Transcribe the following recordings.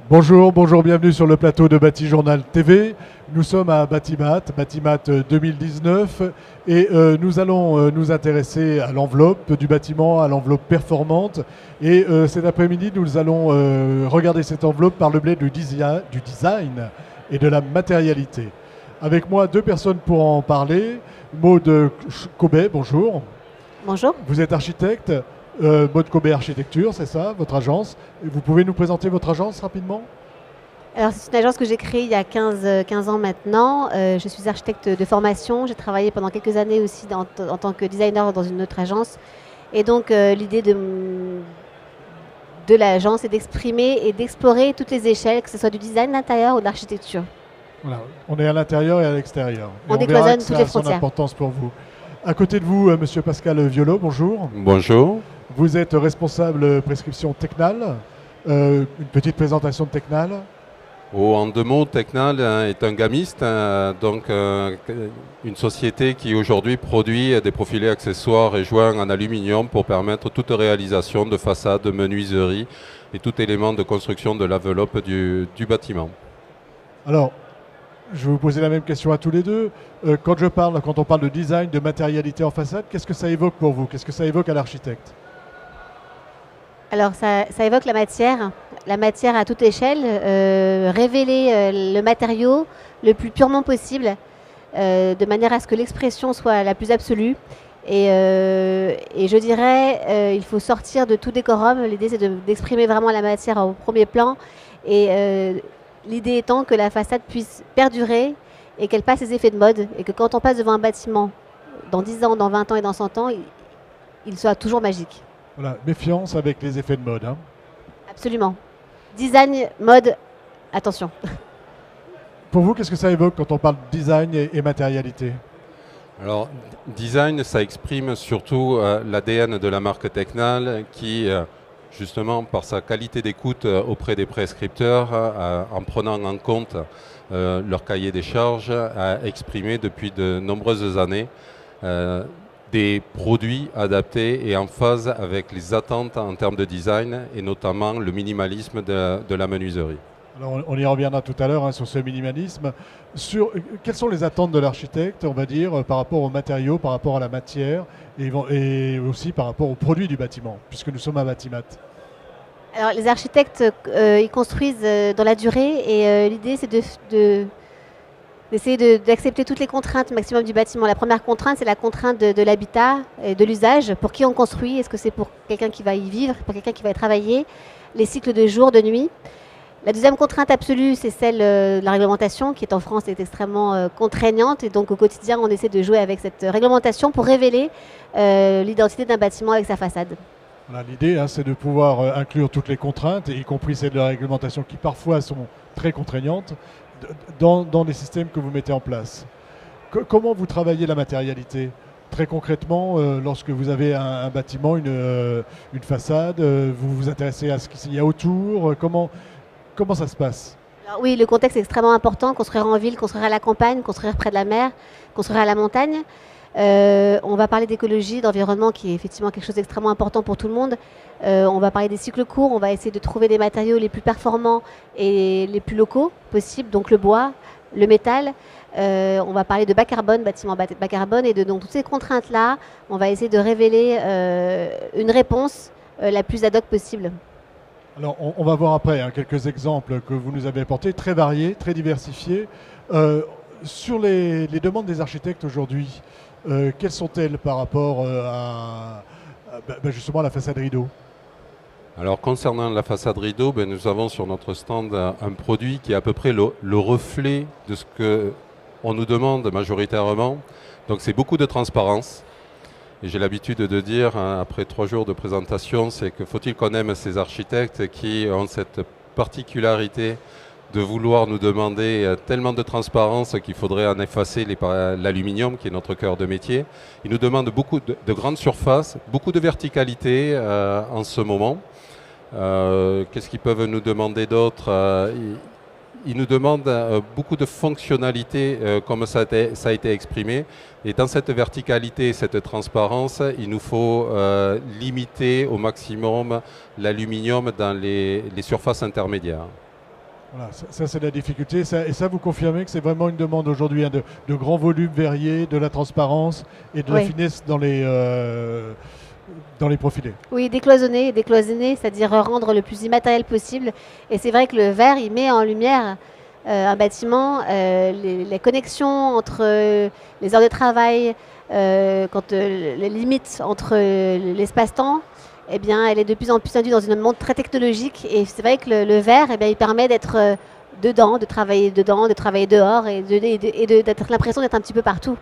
Bonjour, bonjour, bienvenue sur le plateau de Bâti Journal TV. Nous sommes à Batimat 2019 et nous allons nous intéresser à l'enveloppe du bâtiment, à l'enveloppe performante. Et cet après-midi, nous allons regarder cette enveloppe par le biais du design et de la matérialité. Avec moi, deux personnes pour en parler. Maud Cobet, bonjour. Bonjour. Vous êtes architecte. Maud Cobet Architecture, c'est ça, votre agence. Vous pouvez nous présenter votre agence rapidement? Alors, c'est une agence que j'ai créée il y a 15 ans maintenant. Je suis architecte de formation. J'ai travaillé pendant quelques années aussi en tant que designer dans une autre agence. Et donc, l'idée de l'agence est d'exprimer et d'explorer toutes les échelles, que ce soit du design d'intérieur ou de l'architecture. Voilà. On est à l'intérieur et à l'extérieur. On verra décloisonne que toutes ça les a son frontières. importance pour vous. À côté de vous, Monsieur Pascal Violot, bonjour. Bonjour. Vous êtes responsable prescription Tecnal. Une petite présentation de Tecnal. En deux mots, Tecnal est un gamiste, une société qui aujourd'hui produit des profilés accessoires et joints en aluminium pour permettre toute réalisation de façade, de menuiserie et tout élément de construction de l'enveloppe du bâtiment. Alors, je vais vous poser la même question à tous les deux. Quand on parle de design, de matérialité en façade, qu'est-ce que ça évoque pour vous? Qu'est-ce que ça évoque à l'architecte? Alors, ça évoque la matière à toute échelle, révéler le matériau le plus purement possible, de manière à ce que l'expression soit la plus absolue. Et je dirais, il faut sortir de tout décorum. L'idée, c'est d'exprimer vraiment la matière au premier plan. Et l'idée étant que la façade puisse perdurer et qu'elle passe ses effets de mode. Et que quand on passe devant un bâtiment, dans 10 ans, dans 20 ans et dans 100 ans, il soit toujours magique. Voilà, méfiance avec les effets de mode. Hein. Absolument. Design, mode, attention. Pour vous, qu'est-ce que ça évoque quand on parle de design et matérialité? Alors, design, ça exprime surtout l'ADN de la marque Tecnal qui, justement, par sa qualité d'écoute auprès des prescripteurs, en prenant en compte leur cahier des charges, a exprimé depuis de nombreuses années des produits adaptés et en phase avec les attentes en termes de design et notamment le minimalisme de la menuiserie. Alors on y reviendra tout à l'heure sur ce minimalisme. Quelles sont les attentes de l'architecte, on va dire, par rapport aux matériaux, par rapport à la matière et aussi par rapport aux produits du bâtiment, puisque nous sommes à Batimat? Alors les architectes, ils construisent dans la durée et l'idée c'est d'essayer d'accepter toutes les contraintes maximum du bâtiment. La première contrainte, c'est la contrainte de l'habitat et de l'usage. Pour qui on construit? Est-ce que c'est pour quelqu'un qui va y vivre, pour quelqu'un qui va y travailler? Les cycles de jour, de nuit. La deuxième contrainte absolue, c'est celle de la réglementation, qui est en France est extrêmement contraignante. Et donc au quotidien, on essaie de jouer avec cette réglementation pour révéler l'identité d'un bâtiment avec sa façade. Voilà, l'idée, c'est de pouvoir inclure toutes les contraintes, y compris celles de la réglementation qui parfois sont très contraignantes, dans les systèmes que vous mettez en place. Comment vous travaillez la matérialité? Très concrètement, lorsque vous avez un bâtiment, une façade, vous vous intéressez à ce qu'il y a autour, comment ça se passe? Alors oui, le contexte est extrêmement important. Construire en ville, construire à la campagne, construire près de la mer, construire à la montagne. On va parler d'écologie, d'environnement qui est effectivement quelque chose d'extrêmement important pour tout le monde. On va parler des cycles courts, on va essayer de trouver des matériaux les plus performants et les plus locaux possibles, donc le bois, le métal. On va parler de bas carbone, bâtiment bas carbone, et donc toutes ces contraintes-là, on va essayer de révéler une réponse la plus ad hoc possible. Alors on va voir après quelques exemples que vous nous avez apportés, très variés, très diversifiés. Sur les demandes des architectes aujourd'hui, quelles sont-elles par rapport justement à la façade rideau? Alors concernant la façade rideau, nous avons sur notre stand un produit qui est à peu près le reflet de ce qu'on nous demande majoritairement. Donc c'est beaucoup de transparence. Et j'ai l'habitude de dire, après 3 jours de présentation, c'est que faut-il qu'on aime ces architectes qui ont cette particularité de vouloir nous demander tellement de transparence qu'il faudrait en effacer l'aluminium qui est notre cœur de métier. Ils nous demandent beaucoup de grandes surfaces, beaucoup de verticalité en ce moment. Qu'est-ce qu'ils peuvent nous demander d'autre? Ils nous demandent beaucoup de fonctionnalités comme ça a été exprimé. Et dans cette verticalité, cette transparence, il nous faut limiter au maximum l'aluminium dans les surfaces intermédiaires. Voilà, ça c'est la difficulté. Et ça, vous confirmez que c'est vraiment une demande aujourd'hui, hein, de grands volumes verriers, de la transparence et de la Oui. finesse dans les profilés. Oui, décloisonner, c'est-à-dire rendre le plus immatériel possible. Et c'est vrai que le verre, il met en lumière un bâtiment, les connexions entre les heures de travail, les limites entre l'espace-temps, eh bien, elle est de plus en plus induite dans un monde très technologique. Et c'est vrai que le verre, eh bien, il permet d'être dedans, de travailler dehors et d'être l'impression d'être un petit peu partout.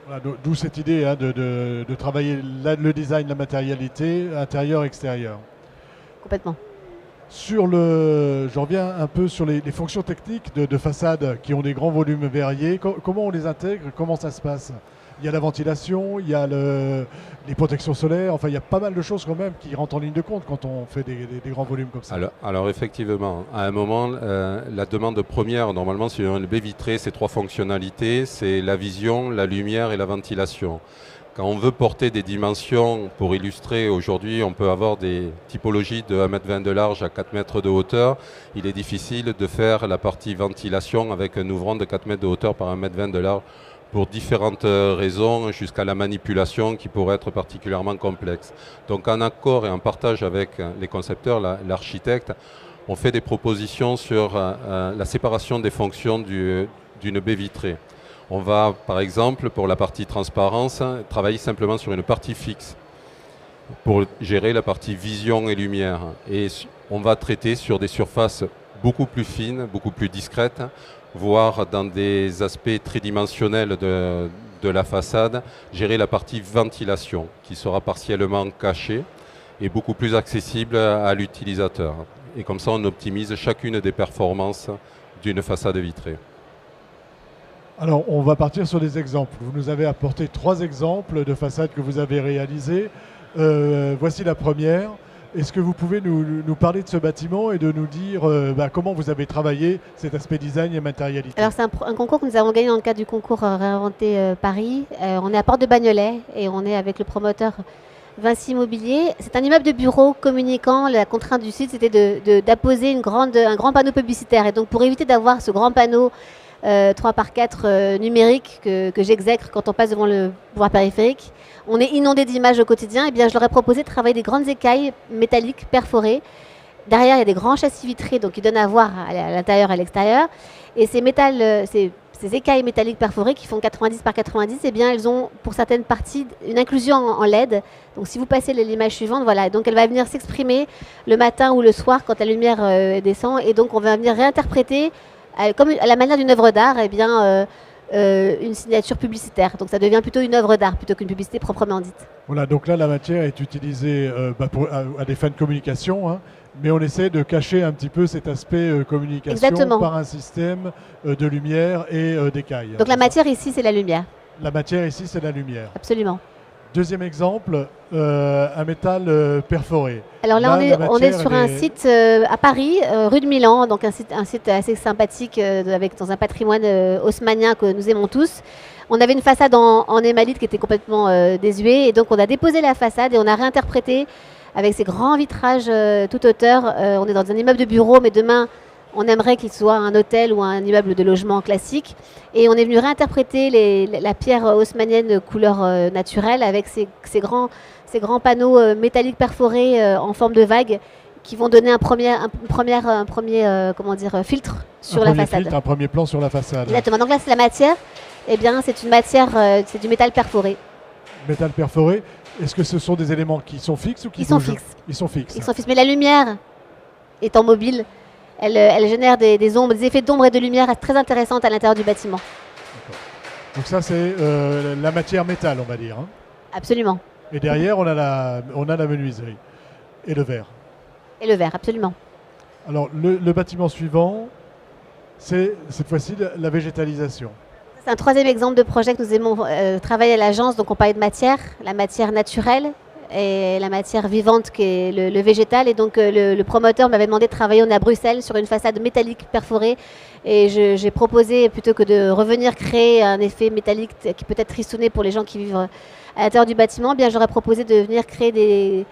Voilà, d'où cette idée, hein, de travailler le design, la matérialité, intérieur, extérieur. Complètement. Je reviens un peu sur les fonctions techniques de façade qui ont des grands volumes verriers. Comment on les intègre? Comment ça se passe? Il y a la ventilation, il y a les protections solaires, enfin il y a pas mal de choses quand même qui rentrent en ligne de compte quand on fait des grands volumes comme ça. Alors effectivement, à un moment, la demande première, normalement sur une baie vitrée, c'est 3 fonctionnalités, c'est la vision, la lumière et la ventilation. Quand on veut porter des dimensions, pour illustrer, aujourd'hui on peut avoir des typologies de 1,20 m de large à 4 mètres de hauteur. Il est difficile de faire la partie ventilation avec un ouvrant de 4 mètres de hauteur par 1,20 m de large pour différentes raisons, jusqu'à la manipulation qui pourrait être particulièrement complexe. Donc en accord et en partage avec les concepteurs, l'architecte, on fait des propositions sur la séparation des fonctions d'une baie vitrée. On va, par exemple, pour la partie transparence, travailler simplement sur une partie fixe pour gérer la partie vision et lumière. Et on va traiter sur des surfaces beaucoup plus fines, beaucoup plus discrètes, voire dans des aspects tridimensionnels de la façade, gérer la partie ventilation qui sera partiellement cachée et beaucoup plus accessible à l'utilisateur. Et comme ça, on optimise chacune des performances d'une façade vitrée. Alors, on va partir sur des exemples. Vous nous avez apporté 3 exemples de façades que vous avez réalisées. Voici la première. Est-ce que vous pouvez nous parler de ce bâtiment et de nous dire comment vous avez travaillé cet aspect design et matérialité? Alors c'est un concours que nous avons gagné dans le cadre du concours Réinventer Paris. On est à Porte de Bagnolet et on est avec le promoteur Vinci Immobilier. C'est un immeuble de bureau communicant. La contrainte du site, c'était d'apposer un grand panneau publicitaire. Et donc pour éviter d'avoir ce grand panneau 3x4 numérique que j'exècre quand on passe devant le pouvoir périphérique, on est inondé d'images au quotidien. Et bien je leur ai proposé de travailler des grandes écailles métalliques perforées. Derrière, il y a des grands châssis vitrés donc qui donnent à voir à l'intérieur et à l'extérieur. Et ces écailles métalliques perforées qui font 90 par 90, eh bien, elles ont pour certaines parties une inclusion en LED. Donc si vous passez l'image suivante, voilà, donc elle va venir s'exprimer le matin ou le soir quand la lumière descend. Et donc on va venir réinterpréter, comme à la manière d'une œuvre d'art, eh bien, une signature publicitaire. Donc ça devient plutôt une œuvre d'art plutôt qu'une publicité proprement dite. Voilà, donc là la matière est utilisée à des fins de communication, hein, mais on essaie de cacher un petit peu cet aspect communication. Exactement. Par un système de lumière et d'écailles. Donc la matière ici, c'est la lumière. La matière ici, c'est la lumière. Absolument. Deuxième exemple, un métal perforé. Alors là, on est sur un site à Paris, rue de Milan, donc un site assez sympathique dans un patrimoine haussmannien que nous aimons tous. On avait une façade en émalite qui était complètement désuée et donc on a déposé la façade et on a réinterprété avec ces grands vitrages toute hauteur. On est dans un immeuble de bureau, mais demain, on aimerait qu'il soit un hôtel ou un immeuble de logement classique. Et on est venu réinterpréter la pierre haussmannienne couleur naturelle avec ces grands panneaux métalliques perforés en forme de vague qui vont donner un premier filtre sur la façade. Un premier plan sur la façade. Exactement. Donc là, c'est la matière. Eh bien, c'est une matière, c'est du métal perforé. Métal perforé. Est-ce que ce sont des éléments qui sont fixes ou qui bougent? Ils sont fixes. Ils sont fixes. Mais la lumière étant mobile, elle génère des ombres, des effets d'ombre et de lumière très intéressantes à l'intérieur du bâtiment. Donc ça, c'est la matière métal, on va dire. Hein. Absolument. Et derrière, on a la menuiserie et le verre. Et le verre, absolument. Alors, le bâtiment suivant, c'est cette fois-ci la végétalisation. C'est un troisième exemple de projet que nous aimons travailler à l'agence. Donc on parlait de matière, la matière naturelle et la matière vivante qui est le végétal. Et donc le promoteur m'avait demandé de travailler, on est à Bruxelles, sur une façade métallique perforée. Et j'ai proposé, plutôt que de revenir créer un effet métallique qui peut être tristouné pour les gens qui vivent à l'intérieur du bâtiment, bien j'aurais proposé de venir créer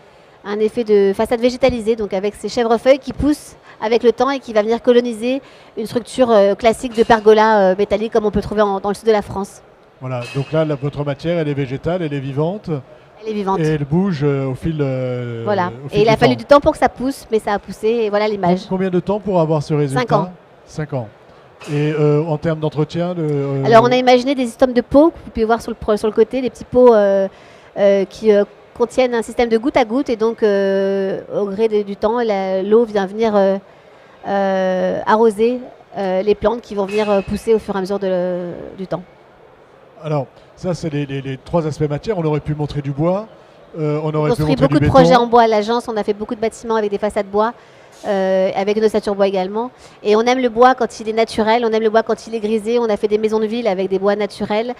un effet de façade végétalisée, donc avec ces chèvrefeuilles qui poussent avec le temps et qui va venir coloniser une structure classique de pergola métallique comme on peut trouver dans le sud de la France. Voilà, donc là, votre matière, elle est végétale, elle est vivante. Elle est vivante. Et elle bouge au fil voilà. au fil Et il a du fallu temps. du temps pour que ça pousse, mais ça a poussé et voilà l'image. Combien de temps pour avoir ce résultat? 5 ans. 5 ans. Et en termes d'entretien Alors on a imaginé des systèmes de pots, que vous pouvez voir sur le côté, des petits pots qui contiennent un système de goutte à goutte et donc au gré du temps, l'eau vient venir arroser les plantes qui vont venir pousser au fur et à mesure du temps. Alors, ça, c'est les 3 aspects matière. On aurait pu montrer du bois, on aurait pu construit montrer beaucoup du de béton. projets en bois à l'agence, on a fait beaucoup de bâtiments avec des façades bois, avec une ossature bois également. Et on aime le bois quand il est naturel, on aime le bois quand il est grisé. On a fait des maisons de ville avec des bois naturels,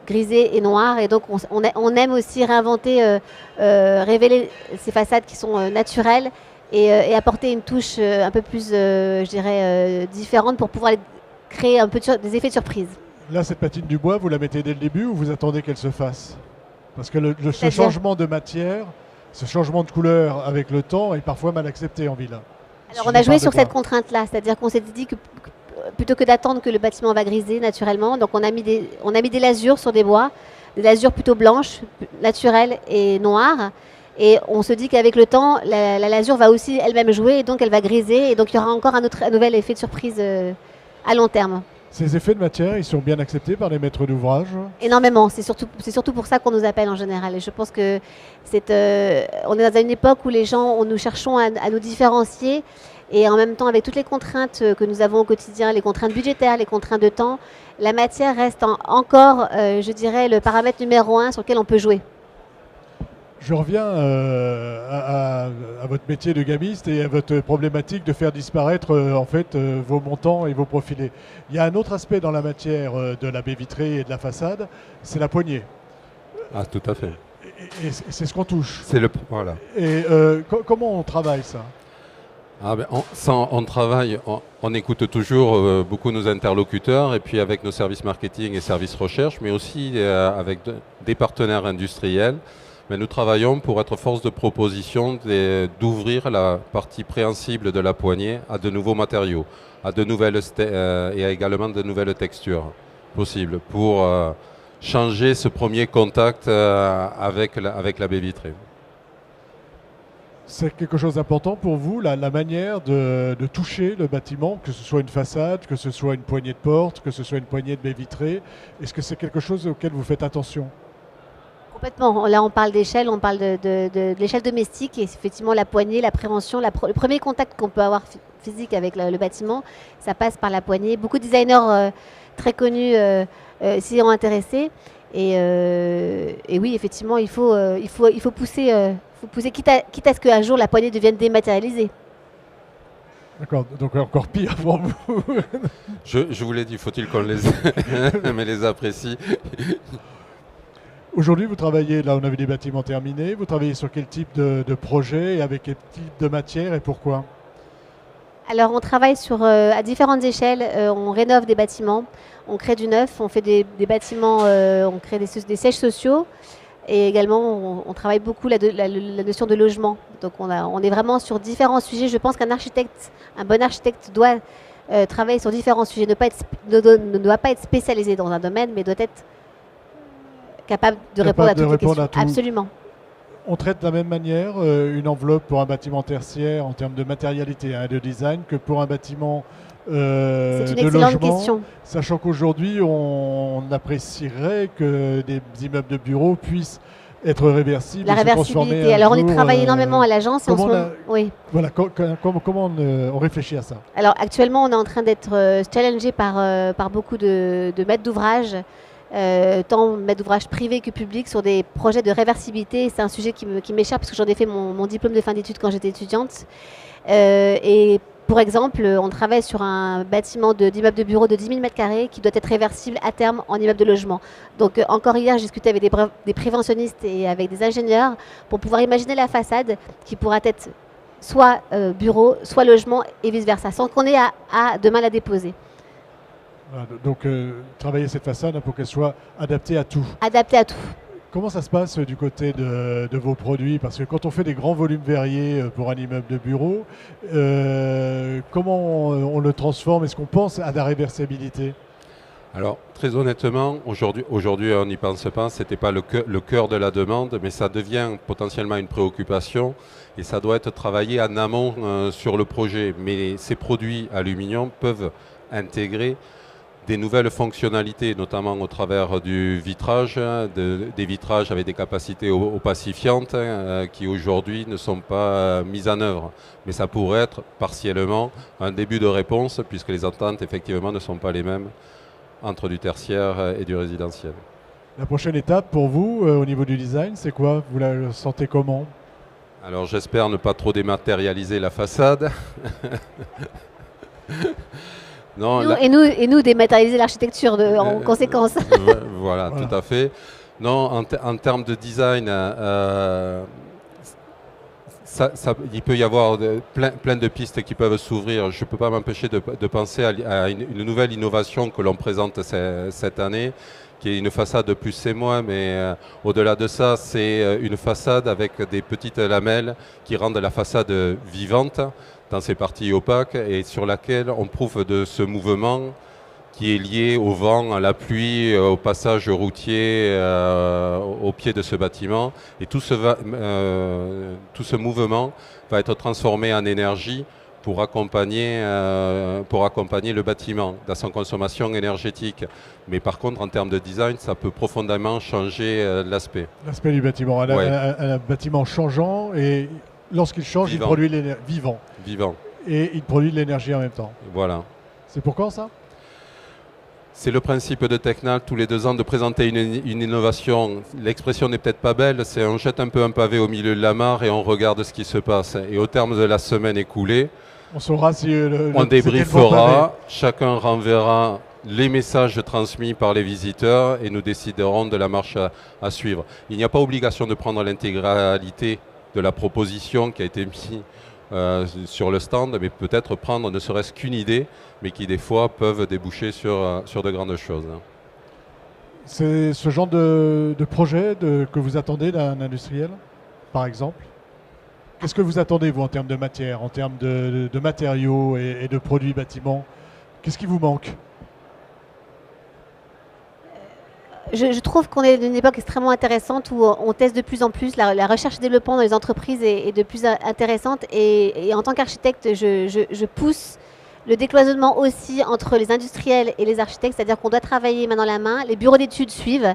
grisés et noirs. Et donc on aime aussi réinventer, révéler ces façades qui sont naturelles et apporter une touche un peu plus, je dirais, différente pour pouvoir créer un peu des effets de surprise. Là, cette patine du bois, vous la mettez dès le début ou vous attendez qu'elle se fasse? Parce que ce changement de matière, ce changement de couleur avec le temps est parfois mal accepté en ville. Alors on a joué sur cette contrainte-là, c'est-à-dire qu'on s'est dit que plutôt que d'attendre que le bâtiment va griser naturellement, donc on a mis des lasures sur des bois, des lasures plutôt blanches, naturelles et noires. Et on se dit qu'avec le temps, la lasure va aussi elle-même jouer et donc elle va griser et donc il y aura encore un nouvel effet de surprise à long terme. Ces effets de matière, ils sont bien acceptés par les maîtres d'ouvrage? Énormément, c'est surtout pour ça qu'on nous appelle en général. Et je pense que on est dans une époque où nous cherchons à nous différencier et en même temps avec toutes les contraintes que nous avons au quotidien, les contraintes budgétaires, les contraintes de temps, la matière reste encore, je dirais, le paramètre numéro 1 sur lequel on peut jouer. Je reviens à votre métier de gamiste et à votre problématique de faire disparaître en fait vos montants et vos profilés. Il y a un autre aspect dans la matière de la baie vitrée et de la façade, c'est la poignée. Ah, tout à fait. Et c'est ce qu'on touche. Voilà. Et comment on travaille ça? On travaille, on écoute toujours beaucoup nos interlocuteurs et puis avec nos services marketing et services recherche, mais aussi avec des partenaires industriels. Mais nous travaillons pour être force de proposition d'ouvrir la partie préhensible de la poignée à de nouveaux matériaux, à de nouvelles et également de nouvelles textures possibles pour changer ce premier contact avec la baie vitrée. C'est quelque chose d'important pour vous, la manière de toucher le bâtiment, que ce soit une façade, que ce soit une poignée de porte, que ce soit une poignée de baie vitrée. Est-ce que c'est quelque chose auquel vous faites attention? Complètement. Là, on parle d'échelle, on parle de l'échelle domestique et effectivement la poignée, la prévention, le premier contact qu'on peut avoir physique avec le bâtiment, ça passe par la poignée. Beaucoup de designers très connus s'y ont intéressés et oui, effectivement, il faut pousser, quitte à ce qu'un jour la poignée devienne dématérialisée. D'accord, donc encore pire pour vous. Je vous l'ai dit, faut-il qu'on les apprécie. Aujourd'hui, vous travaillez, là on avait des bâtiments terminés, vous travaillez sur quel type de projet et avec quel type de matière et pourquoi? Alors on travaille à différentes échelles, on rénove des bâtiments, on crée du neuf, on fait des bâtiments, on crée des sièges sociaux et également on travaille beaucoup la notion de logement. Donc on est vraiment sur différents sujets. Je pense un bon architecte doit travailler sur différents sujets, ne doit pas être spécialisé dans un domaine mais doit être capable de répondre à toutes les questions. Absolument. On traite de la même manière une enveloppe pour un bâtiment tertiaire en termes de matérialité et de design que pour un bâtiment c'est une de excellente logement, question. sachant qu'aujourd'hui on apprécierait que des immeubles de bureaux puissent être réversibles. La réversibilité. Alors on y travaille énormément à l'agence. Oui. Voilà, comment on réfléchit à ça? Alors actuellement on est en train d'être challengé par beaucoup de maîtres d'ouvrage. Tant maître d'ouvrage privé que public sur des projets de réversibilité. C'est un sujet qui m'échappe parce que j'en ai fait mon diplôme de fin d'études quand j'étais étudiante. Et pour exemple, on travaille sur un bâtiment d'immeuble de bureau de 10 000 m² qui doit être réversible à terme en immeuble de logement. Donc encore hier, j'ai discuté avec des préventionnistes et avec des ingénieurs pour pouvoir imaginer la façade qui pourra être soit bureau, soit logement et vice-versa, sans qu'on ait à demain la déposer. Donc travailler cette façade pour qu'elle soit adaptée à tout. Adaptée à tout. Comment ça se passe du côté de vos produits? Parce que quand on fait des grands volumes verriers pour un immeuble de bureau, comment on le transforme? Est-ce qu'on pense à la réversibilité? Alors, très honnêtement, aujourd'hui on n'y pense pas, ce n'était pas le cœur de la demande, mais ça devient potentiellement une préoccupation et ça doit être travaillé en amont sur le projet. Mais ces produits aluminium peuvent intégrer des nouvelles fonctionnalités, notamment au travers du vitrage, des vitrages avec des capacités opacifiantes qui aujourd'hui ne sont pas mises en œuvre. Mais ça pourrait être partiellement un début de réponse puisque les attentes effectivement ne sont pas les mêmes entre du tertiaire et du résidentiel. La prochaine étape pour vous au niveau du design, c'est quoi? Vous la sentez comment? Alors j'espère ne pas trop dématérialiser la façade. Non, et nous dématérialiser l'architecture en conséquence. Voilà, tout à fait. Non, en termes de design, il peut y avoir plein de pistes qui peuvent s'ouvrir. Je ne peux pas m'empêcher de penser à une nouvelle innovation que l'on présente cette année, qui est une façade de plus et moins, mais au-delà de ça, c'est une façade avec des petites lamelles qui rendent la façade vivante dans ses parties opaques et sur laquelle on prouve de ce mouvement qui est lié au vent, à la pluie, au passage routier, au pied de ce bâtiment. Et tout ce mouvement va être transformé en énergie pour accompagner le bâtiment dans son consommation énergétique. Mais par contre, en termes de design, ça peut profondément changer l'aspect. L'aspect du bâtiment, un bâtiment changeant et lorsqu'il change, il produit l'énergie vivant. Et il produit de l'énergie en même temps. Voilà. C'est pour quand ça? C'est le principe de Tecnal, tous les 2 ans, de présenter une innovation. L'expression n'est peut-être pas belle, c'est on jette un peu un pavé au milieu de la mare et on regarde ce qui se passe. Et au terme de la semaine écoulée, on saura si on débriefera, chacun renverra les messages transmis par les visiteurs et nous déciderons de la marche à suivre. Il n'y a pas obligation de prendre l'intégralité de la proposition qui a été mise sur le stand, mais peut-être prendre ne serait-ce qu'une idée, mais qui des fois peuvent déboucher sur de grandes choses. C'est ce genre de projet que vous attendez d'un industriel, par exemple? Qu'est-ce que vous attendez, vous, en termes de matière, en termes de matériaux et de produits bâtiments? Qu'est-ce qui vous manque? Je trouve qu'on est dans une époque extrêmement intéressante où on teste de plus en plus. La recherche et développement dans les entreprises est de plus intéressante. Et en tant qu'architecte, je pousse le décloisonnement aussi entre les industriels et les architectes. C'est-à-dire qu'on doit travailler main dans la main. Les bureaux d'études suivent.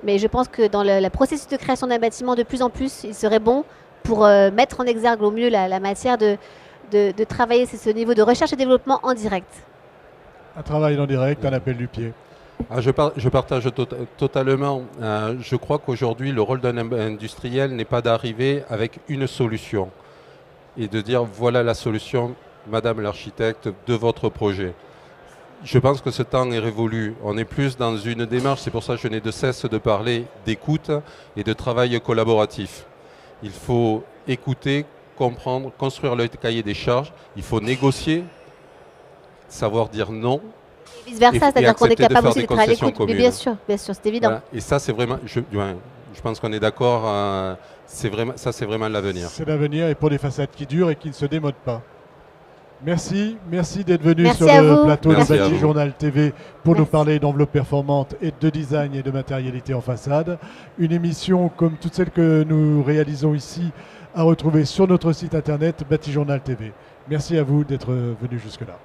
Mais je pense que dans le processus de création d'un bâtiment, de plus en plus, il serait bon pour mettre en exergue au mieux la matière de travailler ce niveau de recherche et développement en direct. Un travail en direct, un appel du pied. Je partage totalement. Je crois qu'aujourd'hui, le rôle d'un industriel n'est pas d'arriver avec une solution et de dire voilà la solution, madame l'architecte, de votre projet. Je pense que ce temps est révolu. On est plus dans une démarche, c'est pour ça que je n'ai de cesse de parler d'écoute et de travail collaboratif. Il faut écouter, comprendre, construire le cahier des charges. Il faut négocier, savoir dire non. Et vice-versa, c'est-à-dire qu'on est capable aussi d'être à l'écoute. Mais bien sûr, c'est évident. Voilà. Et ça, c'est vraiment, je pense qu'on est d'accord, c'est vraiment l'avenir. C'est l'avenir et pour des façades qui durent et qui ne se démodent pas. Merci d'être venu sur le plateau de Bâti Journal TV pour nous parler d'enveloppe performante et de design et de matérialité en façade. Une émission comme toutes celles que nous réalisons ici à retrouver sur notre site internet Bâti Journal TV. Merci à vous d'être venu jusque-là.